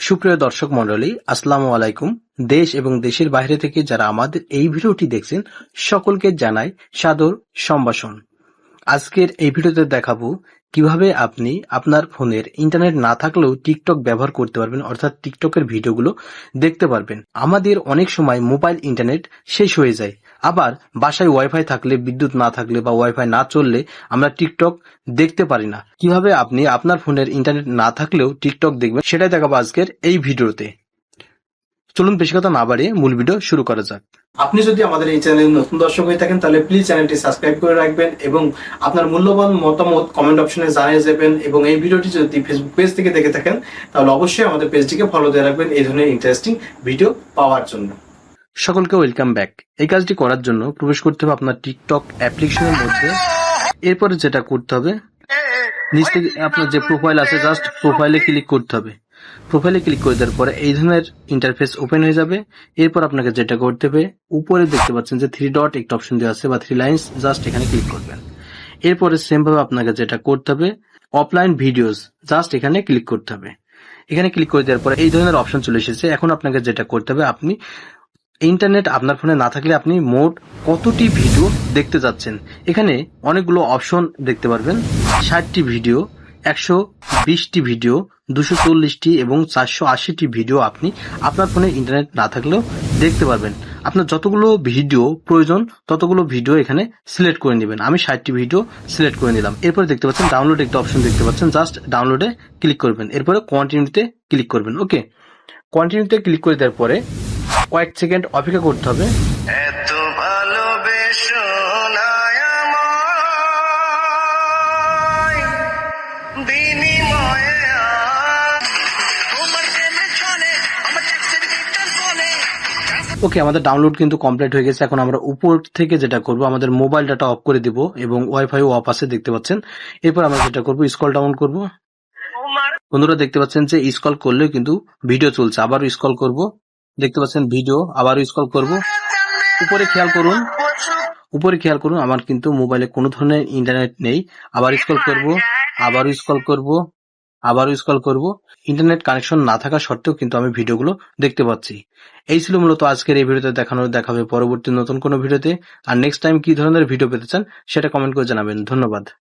সুপ্রিয় দর্শক মণ্ডলী, আসসালামু আলাইকুম। দেশ এবং দেশের বাইরে থেকে যারা আমাদের এই ভিডিওটি দেখছেন সকলকে জানাই সাদর সম্ভাষণ। আজকের এই ভিডিওতে দেখাবো কিভাবে আপনি আপনার ফোনের ইন্টারনেট না থাকলেও টিকটক ব্যবহার করতে পারবেন, অর্থাৎ টিকটকের ভিডিওগুলো দেখতে পারবেন। আমাদের অনেক সময় মোবাইল ইন্টারনেট শেষ হয়ে যায়, আবার বাসায় ওয়াইফাই থাকলে, বিদ্যুৎ না থাকলে বা ওয়াইফাই না চললে আমরা টিকটক দেখতে পারি না। কিভাবে আপনি আপনার ফোনের ইন্টারনেট না থাকলেও টিকটক দেখবেন সেটাই দেখাবো আজকের এই ভিডিওতে। চলুন বেশি কথা না বাড়িয়ে মূল ভিডিও শুরু করা যাক। আপনি যদি আমাদের এই চ্যানেলে নতুন দর্শক হয়ে থাকেন তাহলে প্লিজ চ্যানেলটি সাবস্ক্রাইব করে রাখবেন এবং আপনার মূল্যবান মতামত কমেন্ট অপশনে জানিয়ে যাবেন। এবং এই ভিডিওটি যদি ফেসবুক পেজ থেকে দেখে থাকেন তাহলে অবশ্যই আমাদের পেজটিকে ফলো দিয়ে রাখবেন এই ধরনের ইন্টারেস্টিং ভিডিও পাওয়ার জন্য। সকলকে ওয়েলকাম ব্যাক। এই কাজটি করার জন্য প্রবেশ করতে হবে আপনার টিকটক অ্যাপ্লিকেশনের মধ্যে। এরপরে যেটা করতে হবে, নিচ থেকে আপনার যে প্রোফাইল আছে জাস্ট প্রোফাইলে ক্লিক করতে হবে। প্রোফাইলে ক্লিক করে দেওয়ার পরে এই ধরনের ইন্টারফেস ওপেন হয়ে যাবে। এরপর আপনাকে যেটা করতে হবে, উপরে দেখতে পাচ্ছেন যে 3 ডট একটা অপশন দেওয়া আছে বা 3 লাইন্স, জাস্ট এখানে ক্লিক করবেন। এরপরে সেম ভাবে আপনাকে যেটা করতে হবে, অফলাইন ভিডিওস, জাস্ট এখানে ক্লিক করতে হবে। এখানে ক্লিক করে দেওয়ার পরে এই ধরনের অপশন চলে এসেছে। এখন আপনাকে যেটা করতে হবে, আপনি ইন্টারনেট আপনার ফোনে না থাকলে আপনি মোট কতটি ভিডিও দেখতে যাচ্ছেন, এখানে অনেকগুলো অপশন দেখতে পারবেন। 60টি ভিডিও, 120টি ভিডিও, 240টি এবং 480টি ভিডিও আপনি আপনার ফোনে ইন্টারনেট না থাকলেও দেখতে পারবেন। আপনার যতগুলো ভিডিও প্রয়োজন ততগুলো ভিডিও এখানে সিলেক্ট করে নেবেন। আমি 60টি ভিডিও সিলেক্ট করে নিলাম। এরপরে দেখতে পাচ্ছেন ডাউনলোড একটা অপশন দেখতে পাচ্ছেন, জাস্ট ডাউনলোডে ক্লিক করবেন। এরপরে কন্টিনিউতে ক্লিক করবেন। ওকে, কন্টিনিউতে ক্লিক করে দেওয়ার পরে কয়েক সেকেন্ড অপেক্ষা করতে হবে। এত ভালোবেসো না আমায়, বিনিময়ে তোমার প্রেমে চলে আমার ট্যাক্সের মিটার বলে। ওকে, আমাদের ডাউনলোড কিন্তু কমপ্লিট হয়ে গেছে। এখন আমরা উপর থেকে যেটা করব, আমাদের মোবাইল ডাটা অফ করে দিব এবং ওয়াইফাই অফ আছে দেখতে পাচ্ছেন। এরপর আমরা যেটা করব, স্ক্রল ডাউন করব। বন্ধুরা দেখতে পাচ্ছেন যে স্ক্রল করলেও কিন্তু ভিডিও চলছে। আবারও স্ক্রল করব, দেখতে পাচ্ছেন ভিডিও, আবারও স্ক্রল করব। উপরে খেয়াল করুন, উপরে খেয়াল করুন, আমার কিন্তু মোবাইলে কোনো ধরনের ইন্টারনেট নেই। আবার স্ক্রল করব, আবারও স্ক্রল করব, আবারও স্ক্রল করব। ইন্টারনেট কানেকশন না থাকা সত্ত্বেও কিন্তু আমি ভিডিওগুলো দেখতে পাচ্ছি। এই ছিল মূলত আজকের এই ভিডিওতে দেখাবে পরবর্তী নতুন কোনো ভিডিওতে। আর নেক্সট টাইম কি ধরনের ভিডিও পেতে চান সেটা কমেন্ট করে জানাবেন। ধন্যবাদ।